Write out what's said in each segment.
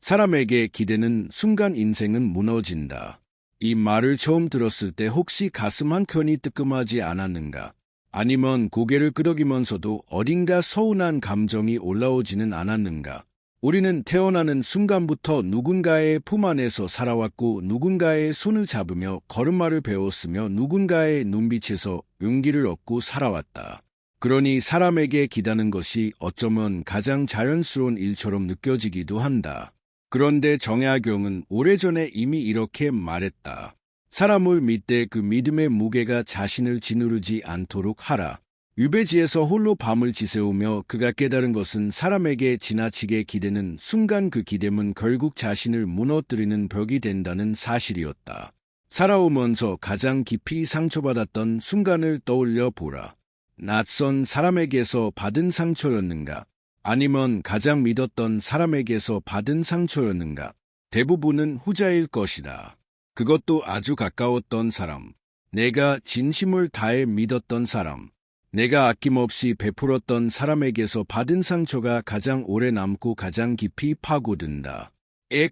사람에게 기대는 순간 인생은 무너진다. 이 말을 처음 들었을 때 혹시 가슴 한켠이 뜨끔하지 않았는가? 아니면 고개를 끄덕이면서도 어딘가 서운한 감정이 올라오지는 않았는가? 우리는 태어나는 순간부터 누군가의 품 안에서 살아왔고 누군가의 손을 잡으며 걸음마를 배웠으며 누군가의 눈빛에서 용기를 얻고 살아왔다. 그러니 사람에게 기다는 것이 어쩌면 가장 자연스러운 일처럼 느껴지기도 한다. 그런데 정약용은 오래전에 이미 이렇게 말했다. 사람을 믿되 그 믿음의 무게가 자신을 짓누르지 않도록 하라. 유배지에서 홀로 밤을 지새우며 그가 깨달은 것은 사람에게 지나치게 기대는 순간 그 기대는 결국 자신을 무너뜨리는 벽이 된다는 사실이었다. 살아오면서 가장 깊이 상처받았던 순간을 떠올려 보라. 낯선 사람에게서 받은 상처였는가? 아니면 가장 믿었던 사람에게서 받은 상처였는가? 대부분은 후자일 것이다. 그것도 아주 가까웠던 사람, 내가 진심을 다해 믿었던 사람, 내가 아낌없이 베풀었던 사람에게서 받은 상처가 가장 오래 남고 가장 깊이 파고든다.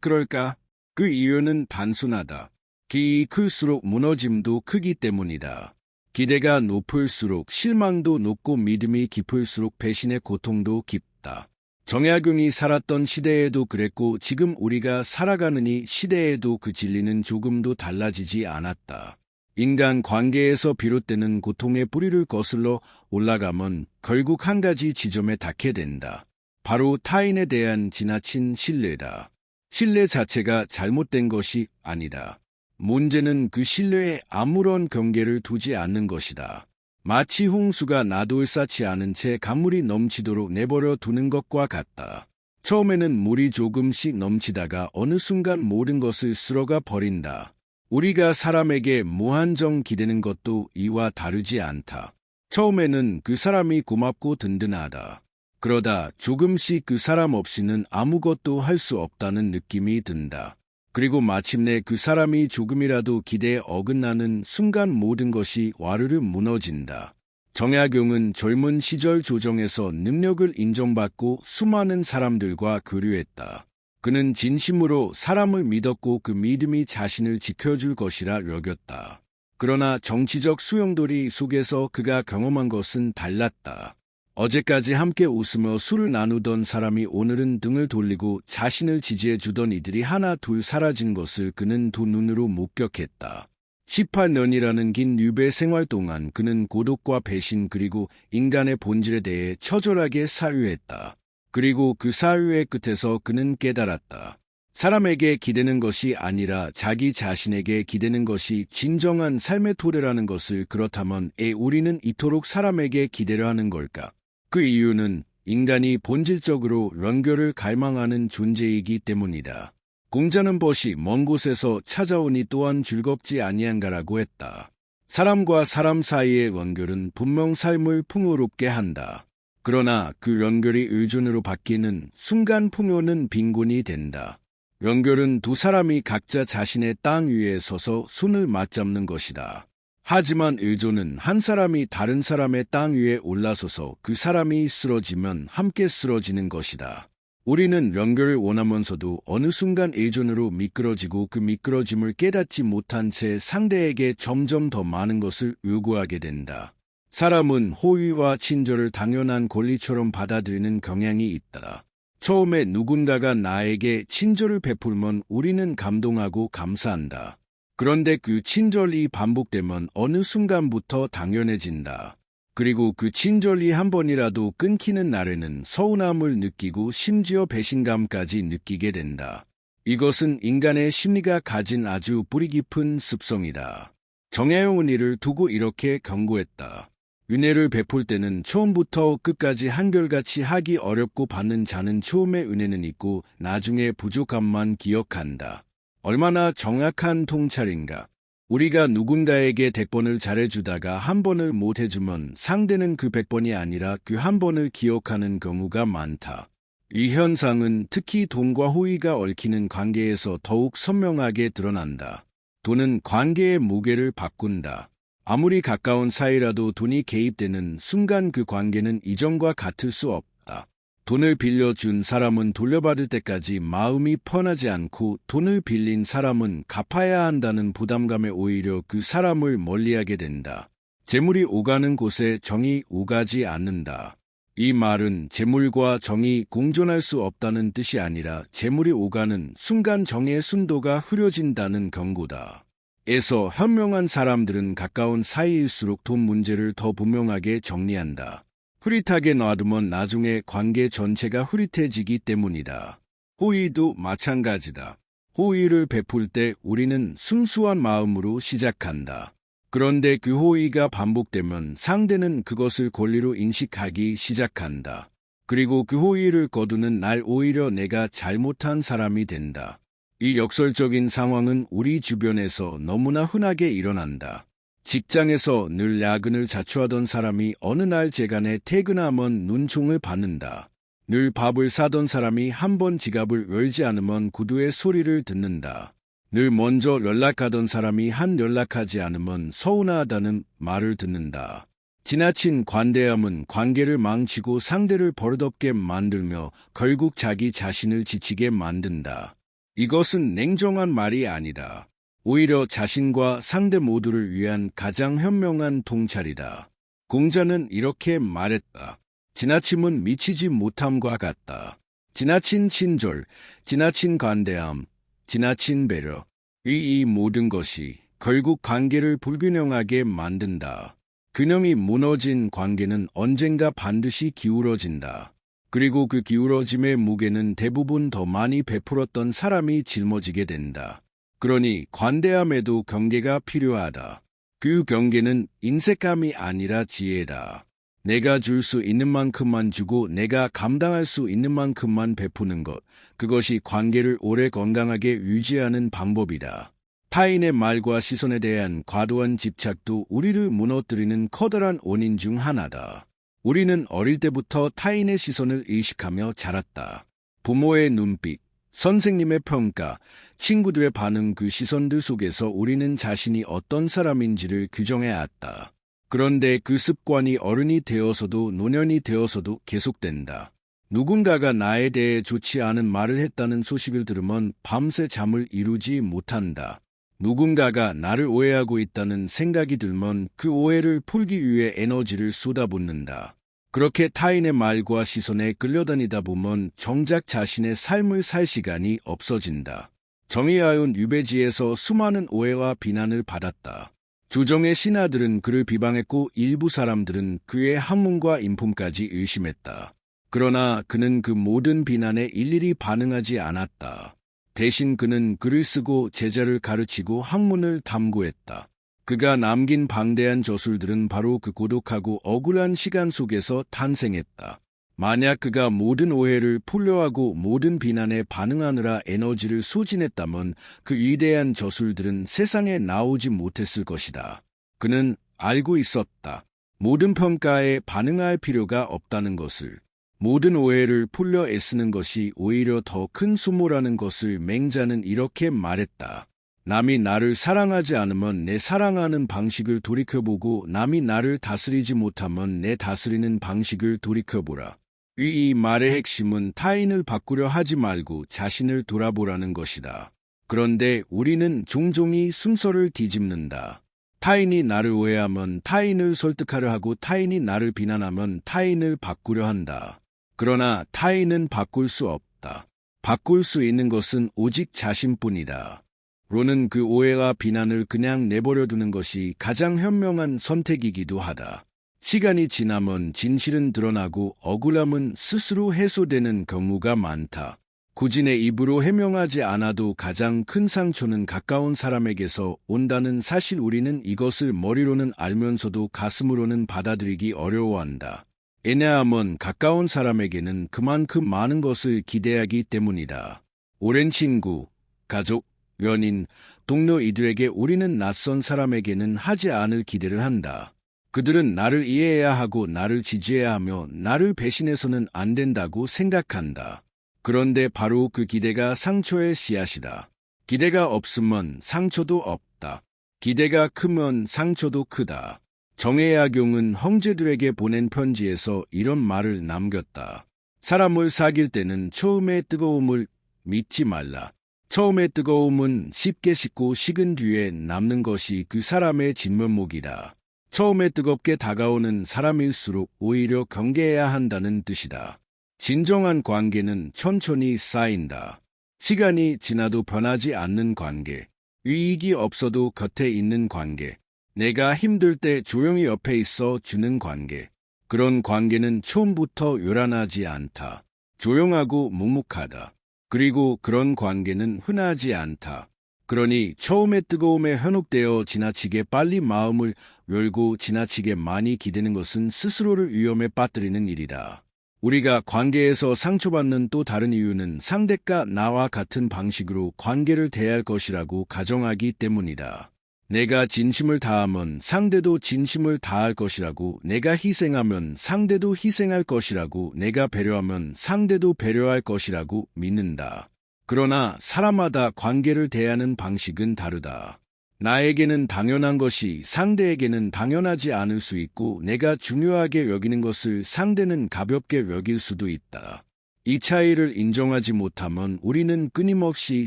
그럴까? 그 이유는 단순하다. 기이 클수록 무너짐도 크기 때문이다. 기대가 높을수록 실망도 높고 믿음이 깊을수록 배신의 고통도 깊다. 정약용이 살았던 시대에도 그랬고 지금 우리가 살아가는 이 시대에도 그 진리는 조금도 달라지지 않았다. 인간 관계에서 비롯되는 고통의 뿌리를 거슬러 올라가면 결국 한 가지 지점에 닿게 된다. 바로 타인에 대한 지나친 신뢰다. 신뢰 자체가 잘못된 것이 아니다. 문제는 그 신뢰에 아무런 경계를 두지 않는 것이다. 마치 홍수가 나돌 쌓지 않은 채 강물이 넘치도록 내버려 두는 것과 같다. 처음에는 물이 조금씩 넘치다가 어느 순간 모든 것을 쓸어가 버린다. 우리가 사람에게 무한정 기대는 것도 이와 다르지 않다. 처음에는 그 사람이 고맙고 든든하다. 그러다 조금씩 그 사람 없이는 아무것도 할 수 없다는 느낌이 든다. 그리고 마침내 그 사람이 조금이라도 기대에 어긋나는 순간 모든 것이 와르르 무너진다. 정약용은 젊은 시절 조정에서 능력을 인정받고 수많은 사람들과 교류했다. 그는 진심으로 사람을 믿었고 그 믿음이 자신을 지켜줄 것이라 여겼다. 그러나 정치적 수용돌이 속에서 그가 경험한 것은 달랐다. 어제까지 함께 웃으며 술을 나누던 사람이 오늘은 등을 돌리고 자신을 지지해주던 이들이 하나 둘 사라진 것을 그는 두 눈으로 목격했다. 18년이라는 긴 유배 생활 동안 그는 고독과 배신 그리고 인간의 본질에 대해 처절하게 사유했다. 그리고 그 사유의 끝에서 그는 깨달았다. 사람에게 기대는 것이 아니라 자기 자신에게 기대는 것이 진정한 삶의 토대라는 것을. 그렇다면 우리는 이토록 사람에게 기대려 하는 걸까? 그 이유는 인간이 본질적으로 연결을 갈망하는 존재이기 때문이다. 공자는 벗이 먼 곳에서 찾아오니 또한 즐겁지 아니한가라고 했다. 사람과 사람 사이의 연결은 분명 삶을 풍요롭게 한다. 그러나 그 연결이 의존으로 바뀌는 순간 풍요는 빈곤이 된다. 연결은 두 사람이 각자 자신의 땅 위에 서서 손을 맞잡는 것이다. 하지만 의존은 한 사람이 다른 사람의 땅 위에 올라서서 그 사람이 쓰러지면 함께 쓰러지는 것이다. 우리는 연결을 원하면서도 어느 순간 의존으로 미끄러지고 그 미끄러짐을 깨닫지 못한 채 상대에게 점점 더 많은 것을 요구하게 된다. 사람은 호의와 친절을 당연한 권리처럼 받아들이는 경향이 있다. 처음에 누군가가 나에게 친절을 베풀면 우리는 감동하고 감사한다. 그런데 그 친절이 반복되면 어느 순간부터 당연해진다. 그리고 그 친절이 한 번이라도 끊기는 날에는 서운함을 느끼고 심지어 배신감까지 느끼게 된다. 이것은 인간의 심리가 가진 아주 뿌리 깊은 습성이다. 정약용은 이를 두고 이렇게 경고했다. 은혜를 베풀 때는 처음부터 끝까지 한결같이 하기 어렵고 받는 자는 처음에 은혜는 있고 나중에 부족함만 기억한다. 얼마나 정확한 통찰인가. 우리가 누군가에게 100번을 잘해주다가 한 번을 못해주면 상대는 그 100번이 아니라 그 한 번을 기억하는 경우가 많다. 이 현상은 특히 돈과 호의가 얽히는 관계에서 더욱 선명하게 드러난다. 돈은 관계의 무게를 바꾼다. 아무리 가까운 사이라도 돈이 개입되는 순간 그 관계는 이전과 같을 수 없다. 돈을 빌려준 사람은 돌려받을 때까지 마음이 편하지 않고 돈을 빌린 사람은 갚아야 한다는 부담감에 오히려 그 사람을 멀리하게 된다. 재물이 오가는 곳에 정이 오가지 않는다. 이 말은 재물과 정이 공존할 수 없다는 뜻이 아니라 재물이 오가는 순간 정의 순도가 흐려진다는 경고다. 에서 현명한 사람들은 가까운 사이일수록 돈 문제를 더 분명하게 정리한다. 흐릿하게 놔두면 나중에 관계 전체가 흐릿해지기 때문이다. 호의도 마찬가지다. 호의를 베풀 때 우리는 순수한 마음으로 시작한다. 그런데 그 호의가 반복되면 상대는 그것을 권리로 인식하기 시작한다. 그리고 그 호의를 거두는 날 오히려 내가 잘못한 사람이 된다. 이 역설적인 상황은 우리 주변에서 너무나 흔하게 일어난다. 직장에서 늘 야근을 자초하던 사람이 어느 날 재간에 퇴근하면 눈총을 받는다. 늘 밥을 사던 사람이 한 번 지갑을 열지 않으면 구두의 소리를 듣는다. 늘 먼저 연락하던 사람이 한 연락하지 않으면 서운하다는 말을 듣는다. 지나친 관대함은 관계를 망치고 상대를 버릇없게 만들며 결국 자기 자신을 지치게 만든다. 이것은 냉정한 말이 아니다. 오히려 자신과 상대 모두를 위한 가장 현명한 통찰이다. 공자는 이렇게 말했다. 지나침은 미치지 못함과 같다. 지나친 친절, 지나친 관대함, 지나친 배려. 이 모든 것이 결국 관계를 불균형하게 만든다. 균형이 무너진 관계는 언젠가 반드시 기울어진다. 그리고 그 기울어짐의 무게는 대부분 더 많이 베풀었던 사람이 짊어지게 된다. 그러니 관대함에도 경계가 필요하다. 그 경계는 인색함이 아니라 지혜다. 내가 줄 수 있는 만큼만 주고 내가 감당할 수 있는 만큼만 베푸는 것, 그것이 관계를 오래 건강하게 유지하는 방법이다. 타인의 말과 시선에 대한 과도한 집착도 우리를 무너뜨리는 커다란 원인 중 하나다. 우리는 어릴 때부터 타인의 시선을 의식하며 자랐다. 부모의 눈빛, 선생님의 평가, 친구들의 반응, 그 시선들 속에서 우리는 자신이 어떤 사람인지를 규정해왔다. 그런데 그 습관이 어른이 되어서도 노년이 되어서도 계속된다. 누군가가 나에 대해 좋지 않은 말을 했다는 소식을 들으면 밤새 잠을 이루지 못한다. 누군가가 나를 오해하고 있다는 생각이 들면 그 오해를 풀기 위해 에너지를 쏟아붓는다. 그렇게 타인의 말과 시선에 끌려다니다 보면 정작 자신의 삶을 살 시간이 없어진다. 정의아윤 유배지에서 수많은 오해와 비난을 받았다. 조정의 신하들은 그를 비방했고 일부 사람들은 그의 학문과 인품까지 의심했다. 그러나 그는 그 모든 비난에 일일이 반응하지 않았다. 대신 그는 글을 쓰고 제자를 가르치고 학문을 탐구했다. 그가 남긴 방대한 저술들은 바로 그 고독하고 억울한 시간 속에서 탄생했다. 만약 그가 모든 오해를 풀려하고 모든 비난에 반응하느라 에너지를 소진했다면 그 위대한 저술들은 세상에 나오지 못했을 것이다. 그는 알고 있었다. 모든 평가에 반응할 필요가 없다는 것을. 모든 오해를 풀려 애쓰는 것이 오히려 더 큰 수모라는 것을. 맹자는 이렇게 말했다. 남이 나를 사랑하지 않으면 내 사랑하는 방식을 돌이켜보고 남이 나를 다스리지 못하면 내 다스리는 방식을 돌이켜보라. 이 말의 핵심은 타인을 바꾸려 하지 말고 자신을 돌아보라는 것이다. 그런데 우리는 종종 이 순서를 뒤집는다. 타인이 나를 오해하면 타인을 설득하려 하고 타인이 나를 비난하면 타인을 바꾸려 한다. 그러나 타인은 바꿀 수 없다. 바꿀 수 있는 것은 오직 자신뿐이다. 로는 그 오해와 비난을 그냥 내버려 두는 것이 가장 현명한 선택이기도 하다. 시간이 지나면 진실은 드러나고 억울함은 스스로 해소되는 경우가 많다. 굳이 내 입으로 해명하지 않아도 가장 큰 상처는 가까운 사람에게서 온다는 사실. 우리는 이것을 머리로는 알면서도 가슴으로는 받아들이기 어려워한다. 왜냐하면 가까운 사람에게는 그만큼 많은 것을 기대하기 때문이다. 오랜 친구, 가족, 연인, 동료 이들에게 우리는 낯선 사람에게는 하지 않을 기대를 한다. 그들은 나를 이해해야 하고 나를 지지해야 하며 나를 배신해서는 안 된다고 생각한다. 그런데 바로 그 기대가 상처의 씨앗이다. 기대가 없으면 상처도 없다. 기대가 크면 상처도 크다. 정혜야경은 형제들에게 보낸 편지에서 이런 말을 남겼다. 사람을 사귈 때는 처음의 뜨거움을 믿지 말라. 처음의 뜨거움은 쉽게 식고 식은 뒤에 남는 것이 그 사람의 진면목이다. 처음에 뜨겁게 다가오는 사람일수록 오히려 경계해야 한다는 뜻이다. 진정한 관계는 천천히 쌓인다. 시간이 지나도 변하지 않는 관계, 이익이 없어도 곁에 있는 관계, 내가 힘들 때 조용히 옆에 있어 주는 관계. 그런 관계는 처음부터 요란하지 않다. 조용하고 묵묵하다. 그리고 그런 관계는 흔하지 않다. 그러니 처음의 뜨거움에 현혹되어 지나치게 빨리 마음을 열고 지나치게 많이 기대는 것은 스스로를 위험에 빠뜨리는 일이다. 우리가 관계에서 상처받는 또 다른 이유는 상대가 나와 같은 방식으로 관계를 대할 것이라고 가정하기 때문이다. 내가 진심을 다하면 상대도 진심을 다할 것이라고, 내가 희생하면 상대도 희생할 것이라고, 내가 배려하면 상대도 배려할 것이라고 믿는다. 그러나 사람마다 관계를 대하는 방식은 다르다. 나에게는 당연한 것이 상대에게는 당연하지 않을 수 있고, 내가 중요하게 여기는 것을 상대는 가볍게 여길 수도 있다. 이 차이를 인정하지 못하면 우리는 끊임없이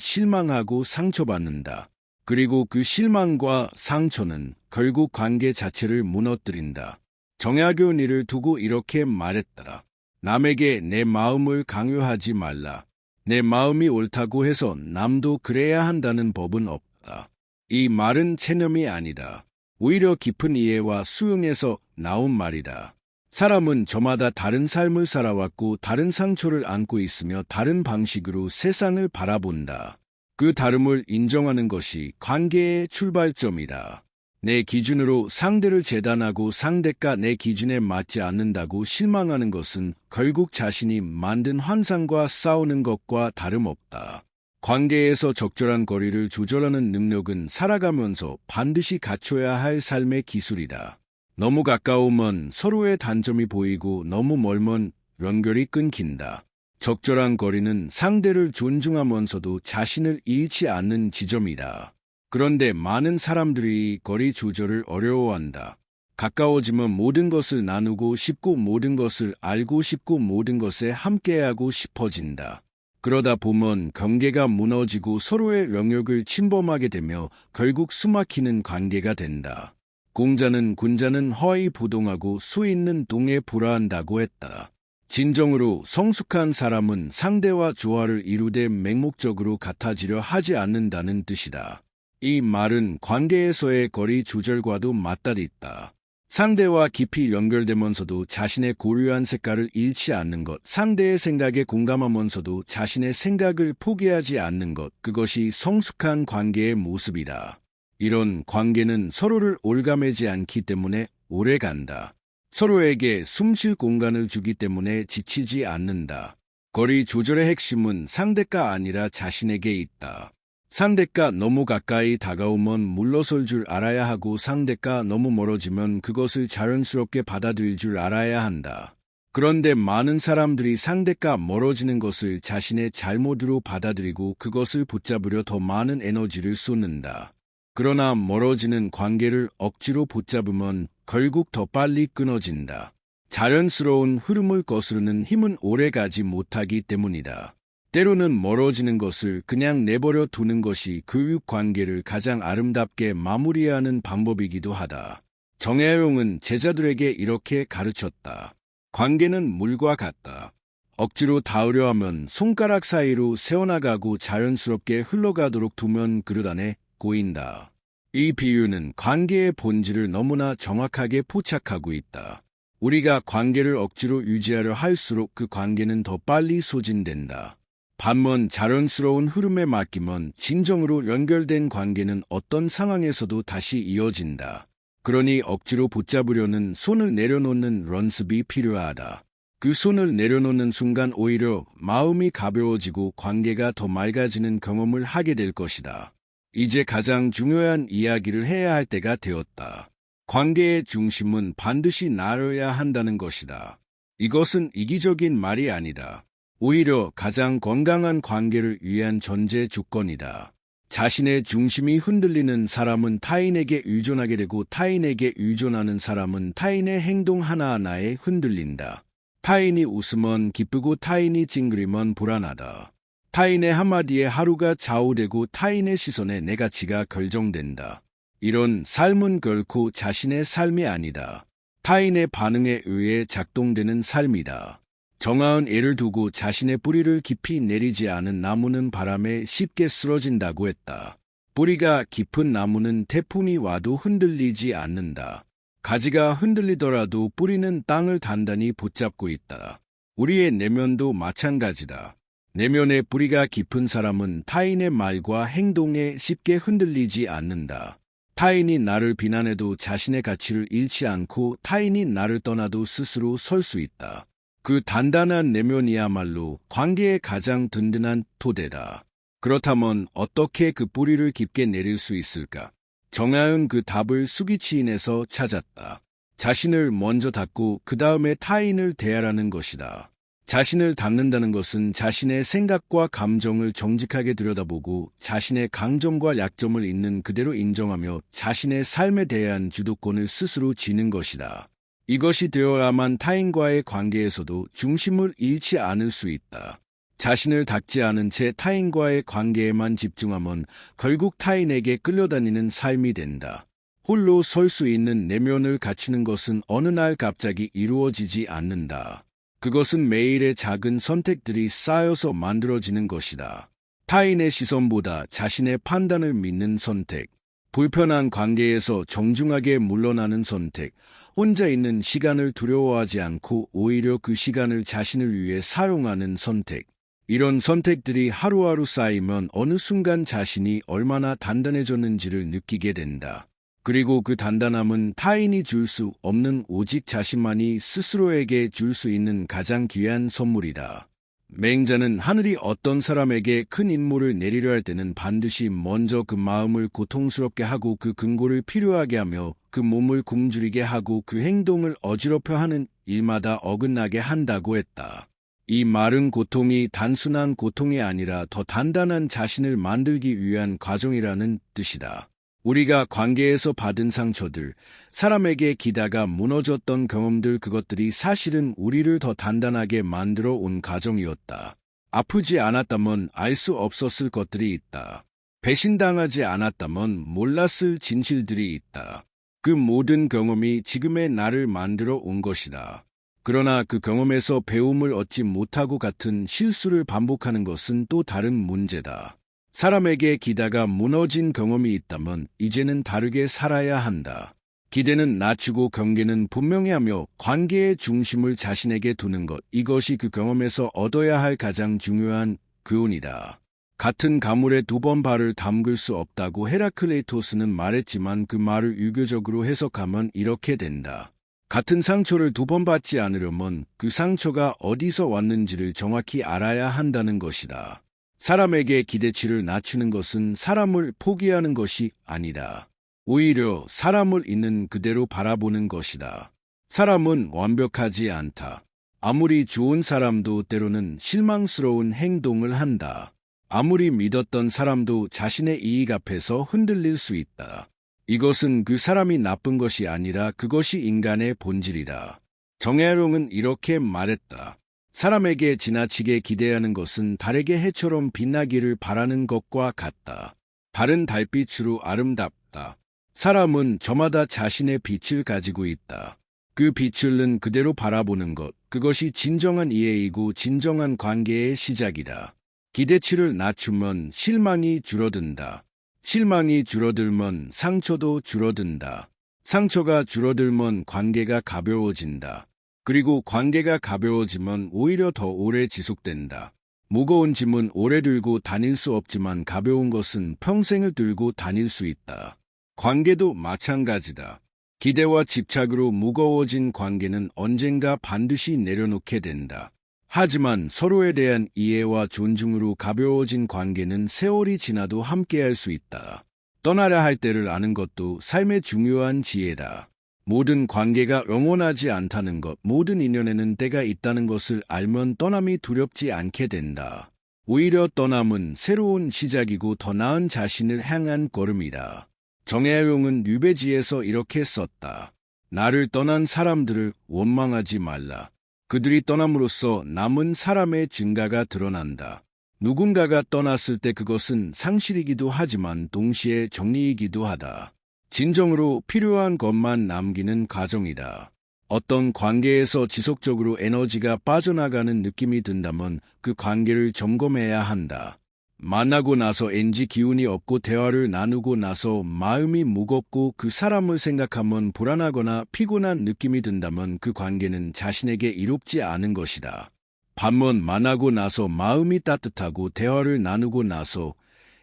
실망하고 상처받는다. 그리고 그 실망과 상처는 결국 관계 자체를 무너뜨린다. 정약용 이를 두고 이렇게 말했다. 남에게 내 마음을 강요하지 말라. 내 마음이 옳다고 해서 남도 그래야 한다는 법은 없다. 이 말은 체념이 아니다. 오히려 깊은 이해와 수용에서 나온 말이다. 사람은 저마다 다른 삶을 살아왔고 다른 상처를 안고 있으며 다른 방식으로 세상을 바라본다. 그 다름을 인정하는 것이 관계의 출발점이다. 내 기준으로 상대를 재단하고 상대가 내 기준에 맞지 않는다고 실망하는 것은 결국 자신이 만든 환상과 싸우는 것과 다름없다. 관계에서 적절한 거리를 조절하는 능력은 살아가면서 반드시 갖춰야 할 삶의 기술이다. 너무 가까우면 서로의 단점이 보이고 너무 멀면 연결이 끊긴다. 적절한 거리는 상대를 존중하면서도 자신을 잃지 않는 지점이다. 그런데 많은 사람들이 거리 조절을 어려워한다. 가까워지면 모든 것을 나누고 싶고 모든 것을 알고 싶고 모든 것에 함께하고 싶어진다. 그러다 보면 경계가 무너지고 서로의 영역을 침범하게 되며 결국 숨막히는 관계가 된다. 공자는 군자는 허에 부동하고 수 있는 동에 불화한다고 했다. 진정으로 성숙한 사람은 상대와 조화를 이루되 맹목적으로 같아지려 하지 않는다는 뜻이다. 이 말은 관계에서의 거리 조절과도 맞닿아있다. 상대와 깊이 연결되면서도 자신의 고유한 색깔을 잃지 않는 것, 상대의 생각에 공감하면서도 자신의 생각을 포기하지 않는 것, 그것이 성숙한 관계의 모습이다. 이런 관계는 서로를 올가매지 않기 때문에 오래간다. 서로에게 숨쉴 공간을 주기 때문에 지치지 않는다. 거리 조절의 핵심은 상대가 아니라 자신에게 있다. 상대가 너무 가까이 다가오면 물러설 줄 알아야 하고 상대가 너무 멀어지면 그것을 자연스럽게 받아들일 줄 알아야 한다. 그런데 많은 사람들이 상대가 멀어지는 것을 자신의 잘못으로 받아들이고 그것을 붙잡으려 더 많은 에너지를 쏟는다. 그러나 멀어지는 관계를 억지로 붙잡으면 결국 더 빨리 끊어진다. 자연스러운 흐름을 거스르는 힘은 오래가지 못하기 때문이다. 때로는 멀어지는 것을 그냥 내버려 두는 것이 교육 관계를 가장 아름답게 마무리하는 방법이기도 하다. 정약용은 제자들에게 이렇게 가르쳤다. 관계는 물과 같다. 억지로 닿으려 하면 손가락 사이로 새어나가고 자연스럽게 흘러가도록 두면 그릇 안에 고인다. 이 비유는 관계의 본질을 너무나 정확하게 포착하고 있다. 우리가 관계를 억지로 유지하려 할수록 그 관계는 더 빨리 소진된다. 반면 자연스러운 흐름에 맡기면 진정으로 연결된 관계는 어떤 상황에서도 다시 이어진다. 그러니 억지로 붙잡으려는 손을 내려놓는 연습이 필요하다. 그 손을 내려놓는 순간 오히려 마음이 가벼워지고 관계가 더 맑아지는 경험을 하게 될 것이다. 이제 가장 중요한 이야기를 해야 할 때가 되었다. 관계의 중심은 반드시 나눠야 한다는 것이다. 이것은 이기적인 말이 아니다. 오히려 가장 건강한 관계를 위한 전제 조건이다. 자신의 중심이 흔들리는 사람은 타인에게 의존하게 되고 타인에게 의존하는 사람은 타인의 행동 하나하나에 흔들린다. 타인이 웃으면 기쁘고 타인이 찡그리면 불안하다. 타인의 한마디에 하루가 좌우되고 타인의 시선에 내 가치가 결정된다. 이런 삶은 결코 자신의 삶이 아니다. 타인의 반응에 의해 작동되는 삶이다. 정아은 예를 두고 자신의 뿌리를 깊이 내리지 않은 나무는 바람에 쉽게 쓰러진다고 했다. 뿌리가 깊은 나무는 태풍이 와도 흔들리지 않는다. 가지가 흔들리더라도 뿌리는 땅을 단단히 붙잡고 있다. 우리의 내면도 마찬가지다. 내면의 뿌리가 깊은 사람은 타인의 말과 행동에 쉽게 흔들리지 않는다. 타인이 나를 비난해도 자신의 가치를 잃지 않고 타인이 나를 떠나도 스스로 설 수 있다. 그 단단한 내면이야말로 관계의 가장 든든한 토대다. 그렇다면 어떻게 그 뿌리를 깊게 내릴 수 있을까? 정아은 그 답을 수기치인에서 찾았다. 자신을 먼저 닦고 그 다음에 타인을 대하라는 것이다. 자신을 닦는다는 것은 자신의 생각과 감정을 정직하게 들여다보고 자신의 강점과 약점을 있는 그대로 인정하며 자신의 삶에 대한 주도권을 스스로 쥐는 것이다. 이것이 되어야만 타인과의 관계에서도 중심을 잃지 않을 수 있다. 자신을 닦지 않은 채 타인과의 관계에만 집중하면 결국 타인에게 끌려다니는 삶이 된다. 홀로 설 수 있는 내면을 갖추는 것은 어느 날 갑자기 이루어지지 않는다. 그것은 매일의 작은 선택들이 쌓여서 만들어지는 것이다. 타인의 시선보다 자신의 판단을 믿는 선택, 불편한 관계에서 정중하게 물러나는 선택, 혼자 있는 시간을 두려워하지 않고 오히려 그 시간을 자신을 위해 사용하는 선택. 이런 선택들이 하루하루 쌓이면 어느 순간 자신이 얼마나 단단해졌는지를 느끼게 된다. 그리고 그 단단함은 타인이 줄 수 없는 오직 자신만이 스스로에게 줄 수 있는 가장 귀한 선물이다. 맹자는 하늘이 어떤 사람에게 큰 인물을 내리려 할 때는 반드시 먼저 그 마음을 고통스럽게 하고 그 근고를 필요하게 하며 그 몸을 굶주리게 하고 그 행동을 어지럽혀 하는 일마다 어긋나게 한다고 했다. 이 말은 고통이 단순한 고통이 아니라 더 단단한 자신을 만들기 위한 과정이라는 뜻이다. 우리가 관계에서 받은 상처들, 사람에게 기다가 무너졌던 경험들 그것들이 사실은 우리를 더 단단하게 만들어 온 과정이었다. 아프지 않았다면 알 수 없었을 것들이 있다. 배신당하지 않았다면 몰랐을 진실들이 있다. 그 모든 경험이 지금의 나를 만들어 온 것이다. 그러나 그 경험에서 배움을 얻지 못하고 같은 실수를 반복하는 것은 또 다른 문제다. 사람에게 기다가 무너진 경험이 있다면 이제는 다르게 살아야 한다. 기대는 낮추고 경계는 분명히 하며 관계의 중심을 자신에게 두는 것, 이것이 그 경험에서 얻어야 할 가장 중요한 교훈이다. 같은 가물에 두 번 발을 담글 수 없다고 헤라클레이토스는 말했지만 그 말을 유교적으로 해석하면 이렇게 된다. 같은 상처를 두 번 받지 않으려면 그 상처가 어디서 왔는지를 정확히 알아야 한다는 것이다. 사람에게 기대치를 낮추는 것은 사람을 포기하는 것이 아니다. 오히려 사람을 있는 그대로 바라보는 것이다. 사람은 완벽하지 않다. 아무리 좋은 사람도 때로는 실망스러운 행동을 한다. 아무리 믿었던 사람도 자신의 이익 앞에서 흔들릴 수 있다. 이것은 그 사람이 나쁜 것이 아니라 그것이 인간의 본질이다. 정혜롱은 이렇게 말했다. 사람에게 지나치게 기대하는 것은 달에게 해처럼 빛나기를 바라는 것과 같다. 달은 달빛으로 아름답다. 사람은 저마다 자신의 빛을 가지고 있다. 그 빛을 그대로 바라보는 것, 그것이 진정한 이해이고 진정한 관계의 시작이다. 기대치를 낮추면 실망이 줄어든다. 실망이 줄어들면 상처도 줄어든다. 상처가 줄어들면 관계가 가벼워진다. 그리고 관계가 가벼워지면 오히려 더 오래 지속된다. 무거운 짐은 오래 들고 다닐 수 없지만 가벼운 것은 평생을 들고 다닐 수 있다. 관계도 마찬가지다. 기대와 집착으로 무거워진 관계는 언젠가 반드시 내려놓게 된다. 하지만 서로에 대한 이해와 존중으로 가벼워진 관계는 세월이 지나도 함께할 수 있다. 떠나려 할 때를 아는 것도 삶의 중요한 지혜다. 모든 관계가 영원하지 않다는 것, 모든 인연에는 때가 있다는 것을 알면 떠남이 두렵지 않게 된다. 오히려 떠남은 새로운 시작이고 더 나은 자신을 향한 걸음이다. 정혜용은 유배지에서 이렇게 썼다. 나를 떠난 사람들을 원망하지 말라. 그들이 떠남으로써 남은 사람의 증가가 드러난다. 누군가가 떠났을 때 그것은 상실이기도 하지만 동시에 정리이기도 하다. 진정으로 필요한 것만 남기는 과정이다. 어떤 관계에서 지속적으로 에너지가 빠져나가는 느낌이 든다면 그 관계를 점검해야 한다. 만나고 나서 NG 기운이 없고 대화를 나누고 나서 마음이 무겁고 그 사람을 생각하면 불안하거나 피곤한 느낌이 든다면 그 관계는 자신에게 이롭지 않은 것이다. 반면 만나고 나서 마음이 따뜻하고 대화를 나누고 나서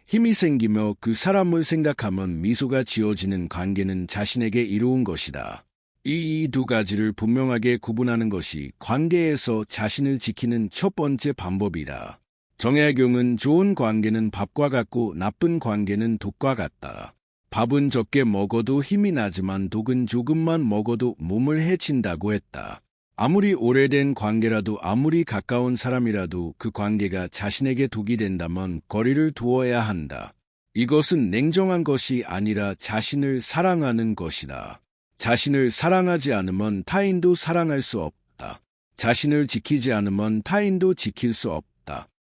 힘이 생기며 그 사람을 생각하면 미소가 지어지는 관계는 자신에게 이로운 것이다. 이 두 가지를 분명하게 구분하는 것이 관계에서 자신을 지키는 첫 번째 방법이다. 정약용은 좋은 관계는 밥과 같고 나쁜 관계는 독과 같다. 밥은 적게 먹어도 힘이 나지만 독은 조금만 먹어도 몸을 해친다고 했다. 아무리 오래된 관계라도 아무리 가까운 사람이라도 그 관계가 자신에게 독이 된다면 거리를 두어야 한다. 이것은 냉정한 것이 아니라 자신을 사랑하는 것이다. 자신을 사랑하지 않으면 타인도 사랑할 수 없다. 자신을 지키지 않으면 타인도 지킬 수 없다.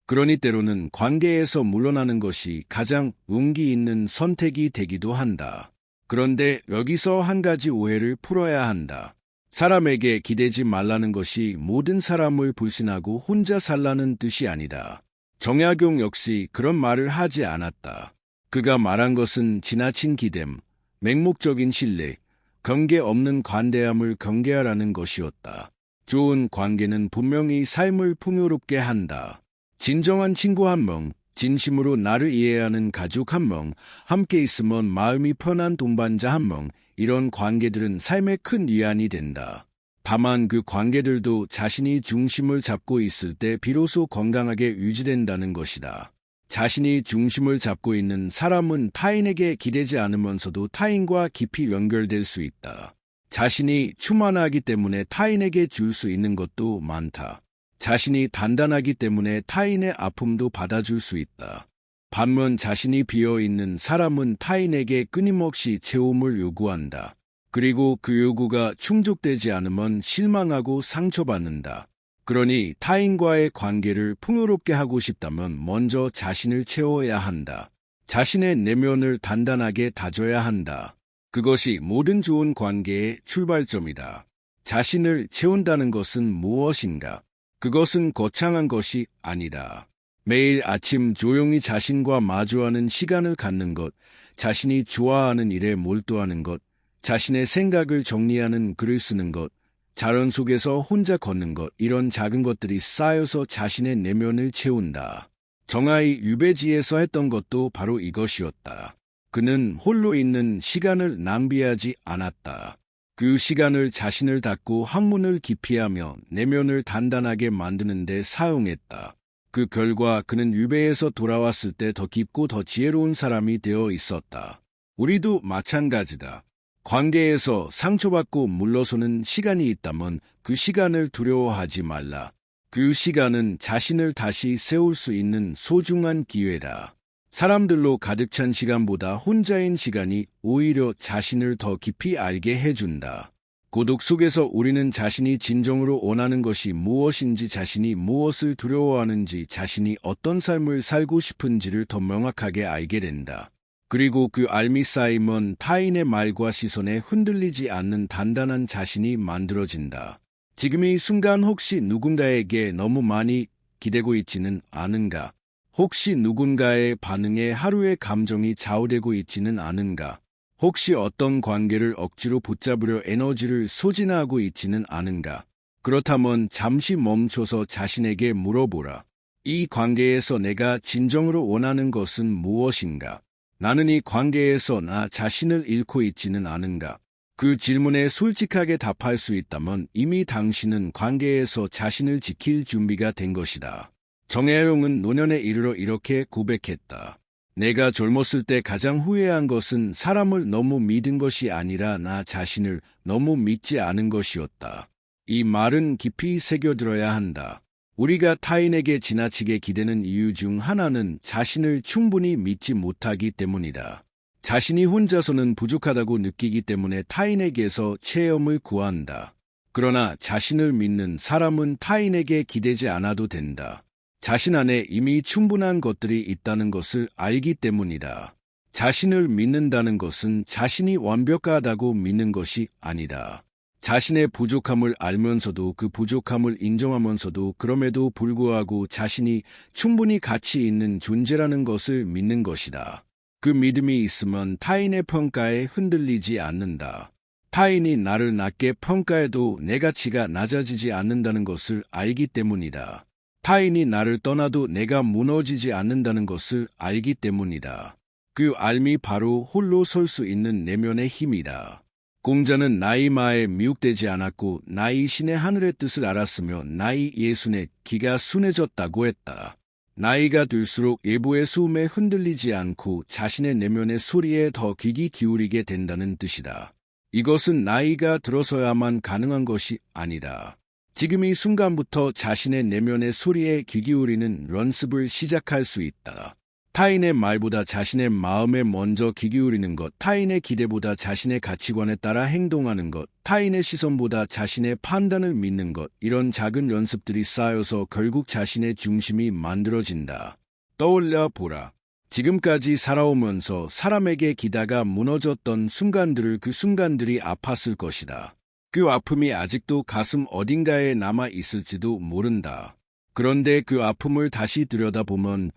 그러니 때로는 관계에서 물러나는 것이 가장 용기 있는 선택이 되기도 한다. 그런데 여기서 한 가지 오해를 풀어야 한다. 사람에게 기대지 말라는 것이 모든 사람을 불신하고 혼자 살라는 뜻이 아니다. 정약용 역시 그런 말을 하지 않았다. 그가 말한 것은 지나친 기댐, 맹목적인 신뢰, 경계 없는 관대함을 경계하라는 것이었다. 좋은 관계는 분명히 삶을 풍요롭게 한다. 진정한 친구 한 명, 진심으로 나를 이해하는 가족 한 명, 함께 있으면 마음이 편한 동반자 한 명, 이런 관계들은 삶에 큰 위안이 된다. 다만 그 관계들도 자신이 중심을 잡고 있을 때 비로소 건강하게 유지된다는 것이다. 자신이 중심을 잡고 있는 사람은 타인에게 기대지 않으면서도 타인과 깊이 연결될 수 있다. 자신이 충만하기 때문에 타인에게 줄 수 있는 것도 많다. 자신이 단단하기 때문에 타인의 아픔도 받아줄 수 있다. 반면 자신이 비어있는 사람은 타인에게 끊임없이 채움을 요구한다. 그리고 그 요구가 충족되지 않으면 실망하고 상처받는다. 그러니 타인과의 관계를 풍요롭게 하고 싶다면 먼저 자신을 채워야 한다. 자신의 내면을 단단하게 다져야 한다. 그것이 모든 좋은 관계의 출발점이다. 자신을 채운다는 것은 무엇인가? 그것은 거창한 것이 아니다. 매일 아침 조용히 자신과 마주하는 시간을 갖는 것, 자신이 좋아하는 일에 몰두하는 것, 자신의 생각을 정리하는 글을 쓰는 것, 자연 속에서 혼자 걷는 것, 이런 작은 것들이 쌓여서 자신의 내면을 채운다. 정아이 유배지에서 했던 것도 바로 이것이었다. 그는 홀로 있는 시간을 낭비하지 않았다. 그 시간을 자신을 닫고 학문을 기피하며 내면을 단단하게 만드는 데 사용했다. 그 결과 그는 유배에서 돌아왔을 때 더 깊고 더 지혜로운 사람이 되어 있었다. 우리도 마찬가지다. 관계에서 상처받고 물러서는 시간이 있다면 그 시간을 두려워하지 말라. 그 시간은 자신을 다시 세울 수 있는 소중한 기회다. 사람들로 가득 찬 시간보다 혼자인 시간이 오히려 자신을 더 깊이 알게 해준다. 고독 속에서 우리는 자신이 진정으로 원하는 것이 무엇인지, 자신이 무엇을 두려워하는지, 자신이 어떤 삶을 살고 싶은지를 더 명확하게 알게 된다. 그리고 그 알미 쌓이면 타인의 말과 시선에 흔들리지 않는 단단한 자신이 만들어진다. 지금 이 순간 혹시 누군가에게 너무 많이 기대고 있지는 않은가? 혹시 누군가의 반응에 하루의 감정이 좌우되고 있지는 않은가? 혹시 어떤 관계를 억지로 붙잡으려 에너지를 소진하고 있지는 않은가? 그렇다면 잠시 멈춰서 자신에게 물어보라. 이 관계에서 내가 진정으로 원하는 것은 무엇인가? 나는 이 관계에서 나 자신을 잃고 있지는 않은가? 그 질문에 솔직하게 답할 수 있다면 이미 당신은 관계에서 자신을 지킬 준비가 된 것이다. 정혜용은 노년에 이르러 이렇게 고백했다. 내가 젊었을 때 가장 후회한 것은 사람을 너무 믿은 것이 아니라 나 자신을 너무 믿지 않은 것이었다. 이 말은 깊이 새겨들어야 한다. 우리가 타인에게 지나치게 기대는 이유 중 하나는 자신을 충분히 믿지 못하기 때문이다. 자신이 혼자서는 부족하다고 느끼기 때문에 타인에게서 체험을 구한다. 그러나 자신을 믿는 사람은 타인에게 기대지 않아도 된다. 자신 안에 이미 충분한 것들이 있다는 것을 알기 때문이다. 자신을 믿는다는 것은 자신이 완벽하다고 믿는 것이 아니다. 자신의 부족함을 알면서도 그 부족함을 인정하면서도 그럼에도 불구하고 자신이 충분히 가치 있는 존재라는 것을 믿는 것이다. 그 믿음이 있으면 타인의 평가에 흔들리지 않는다. 타인이 나를 낮게 평가해도 내 가치가 낮아지지 않는다는 것을 알기 때문이다. 타인이 나를 떠나도 내가 무너지지 않는다는 것을 알기 때문이다. 그 알미 바로 홀로 설 수 있는 내면의 힘이다. 공자는 나이 마에 미혹되지 않았고 나이 신의 하늘의 뜻을 알았으며 나이 예순에 기가 순해졌다고 했다. 나이가 들수록 외부의 소음에 흔들리지 않고 자신의 내면의 소리에 더 귀 기울이게 된다는 뜻이다. 이것은 나이가 들어서야만 가능한 것이 아니다. 지금 이 순간부터 자신의 내면의 소리에 귀 기울이는 연습을 시작할 수 있다. 타인의 말보다 자신의 마음에 먼저 귀 기울이는 것, 타인의 기대보다 자신의 가치관에 따라 행동하는 것, 타인의 시선보다 자신의 판단을 믿는 것, 이런 작은 연습들이 쌓여서 결국 자신의 중심이 만들어진다. 떠올려 보라. 지금까지 살아오면서 사람에게 기다가 무너졌던 순간들을 그 순간들이 아팠을 것이다. 그 아픔이 아직도 가슴 어딘가에 남아 있을지도 모른다. 그런데 그 아픔을 다시 들여다보면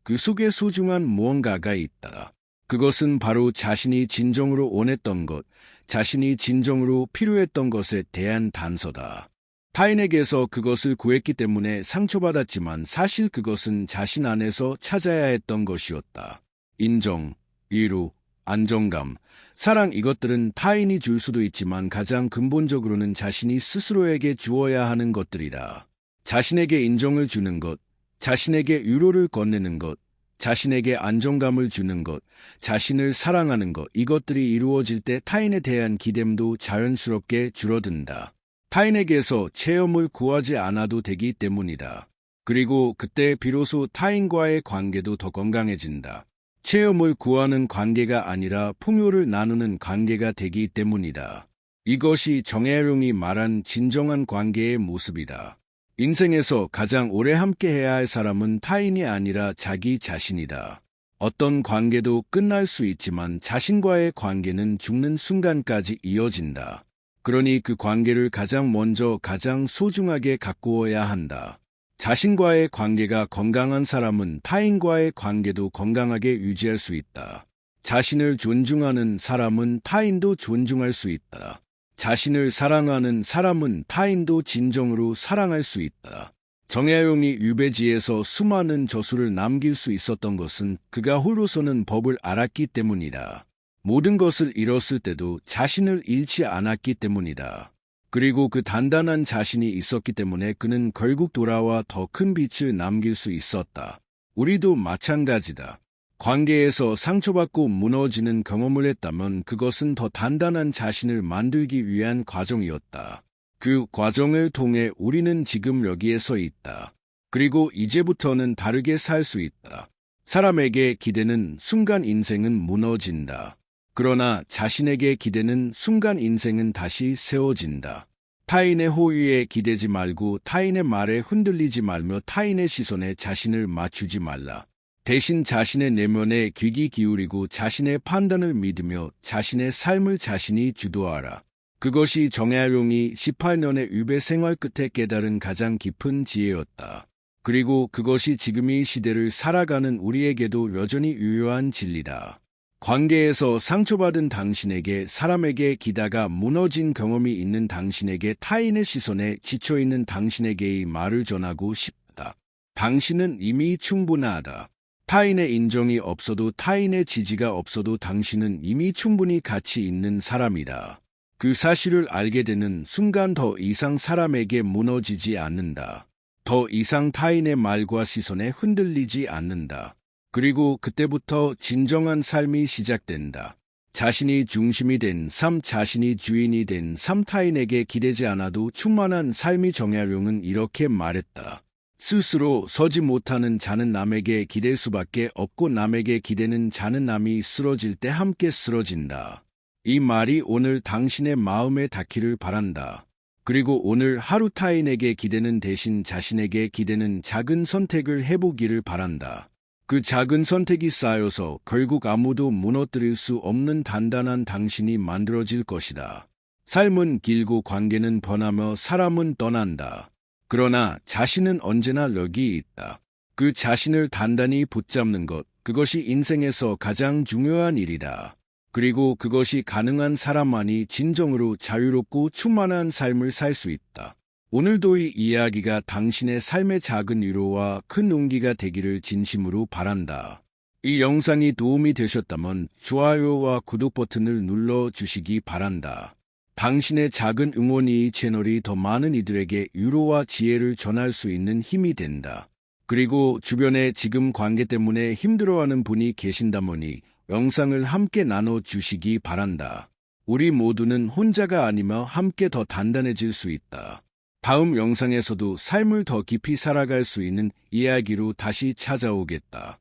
그 속에 소중한 무언가가 있다. 그것은 바로 자신이 진정으로 원했던 것, 자신이 진정으로 필요했던 것에 대한 단서다. 타인에게서 그것을 구했기 때문에 상처받았지만 사실 그것은 자신 안에서 찾아야 했던 것이었다. 인정, 위로, 안정감, 사랑, 이것들은 타인이 줄 수도 있지만 가장 근본적으로는 자신이 스스로에게 주어야 하는 것들이다. 자신에게 인정을 주는 것, 자신에게 위로를 건네는 것, 자신에게 안정감을 주는 것, 자신을 사랑하는 것, 이것들이 이루어질 때 타인에 대한 기대도 자연스럽게 줄어든다. 타인에게서 체험을 구하지 않아도 되기 때문이다. 그리고 그때 비로소 타인과의 관계도 더 건강해진다. 체험을 구하는 관계가 아니라 풍요를 나누는 관계가 되기 때문이다. 이것이 정혜룡이 말한 진정한 관계의 모습이다. 인생에서 가장 오래 함께해야 할 사람은 타인이 아니라 자기 자신이다. 어떤 관계도 끝날 수 있지만 자신과의 관계는 죽는 순간까지 이어진다. 그러니 그 관계를 가장 먼저 가장 소중하게 가꾸어야 한다. 자신과의 관계가 건강한 사람은 타인과의 관계도 건강하게 유지할 수 있다. 자신을 존중하는 사람은 타인도 존중할 수 있다. 자신을 사랑하는 사람은 타인도 진정으로 사랑할 수 있다. 정혜용이 유배지에서 수많은 저수를 남길 수 있었던 것은 그가 홀로서는 법을 알았기 때문이다. 모든 것을 잃었을 때도 자신을 잃지 않았기 때문이다. 그리고 그 단단한 자신이 있었기 때문에 그는 결국 돌아와 더 큰 빛을 남길 수 있었다. 우리도 마찬가지다. 관계에서 상처받고 무너지는 경험을 했다면 그것은 더 단단한 자신을 만들기 위한 과정이었다. 그 과정을 통해 우리는 지금 여기에 서 있다. 그리고 이제부터는 다르게 살 수 있다. 사람에게 기대는 순간 인생은 무너진다. 그러나 자신에게 기대는 순간 인생은 다시 세워진다. 타인의 호의에 기대지 말고 타인의 말에 흔들리지 말며 타인의 시선에 자신을 맞추지 말라. 대신 자신의 내면에 귀 기울이고 자신의 판단을 믿으며 자신의 삶을 자신이 주도하라. 그것이 정혜룡이 18년의 유배 생활 끝에 깨달은 가장 깊은 지혜였다. 그리고 그것이 지금 이 시대를 살아가는 우리에게도 여전히 유효한 진리다. 관계에서 상처받은 당신에게, 사람에게 기다가 무너진 경험이 있는 당신에게, 타인의 시선에 지쳐있는 당신에게 이 말을 전하고 싶다. 당신은 이미 충분하다. 타인의 인정이 없어도, 타인의 지지가 없어도 당신은 이미 충분히 가치 있는 사람이다. 그 사실을 알게 되는 순간 더 이상 사람에게 무너지지 않는다. 더 이상 타인의 말과 시선에 흔들리지 않는다. 그리고 그때부터 진정한 삶이 시작된다. 자신이 중심이 된 삶, 자신이 주인이 된 삶, 타인에게 기대지 않아도 충만한 삶이. 정혜룡은 이렇게 말했다. 스스로 서지 못하는 자는 남에게 기댈 수밖에 없고 남에게 기대는 자는 남이 쓰러질 때 함께 쓰러진다. 이 말이 오늘 당신의 마음에 닿기를 바란다. 그리고 오늘 하루 타인에게 기대는 대신 자신에게 기대는 작은 선택을 해보기를 바란다. 그 작은 선택이 쌓여서 결국 아무도 무너뜨릴 수 없는 단단한 당신이 만들어질 것이다. 삶은 길고 관계는 변하며 사람은 떠난다. 그러나 자신은 언제나 여기 있다. 그 자신을 단단히 붙잡는 것, 그것이 인생에서 가장 중요한 일이다. 그리고 그것이 가능한 사람만이 진정으로 자유롭고 충만한 삶을 살 수 있다. 오늘도 이 이야기가 당신의 삶의 작은 위로와 큰 용기가 되기를 진심으로 바란다. 이 영상이 도움이 되셨다면 좋아요와 구독 버튼을 눌러주시기 바란다. 당신의 작은 응원이 이 채널이 더 많은 이들에게 위로와 지혜를 전할 수 있는 힘이 된다. 그리고 주변에 지금 관계 때문에 힘들어하는 분이 계신다면 이 영상을 함께 나눠주시기 바란다. 우리 모두는 혼자가 아니며 함께 더 단단해질 수 있다. 다음 영상에서도 삶을 더 깊이 살아갈 수 있는 이야기로 다시 찾아오겠다.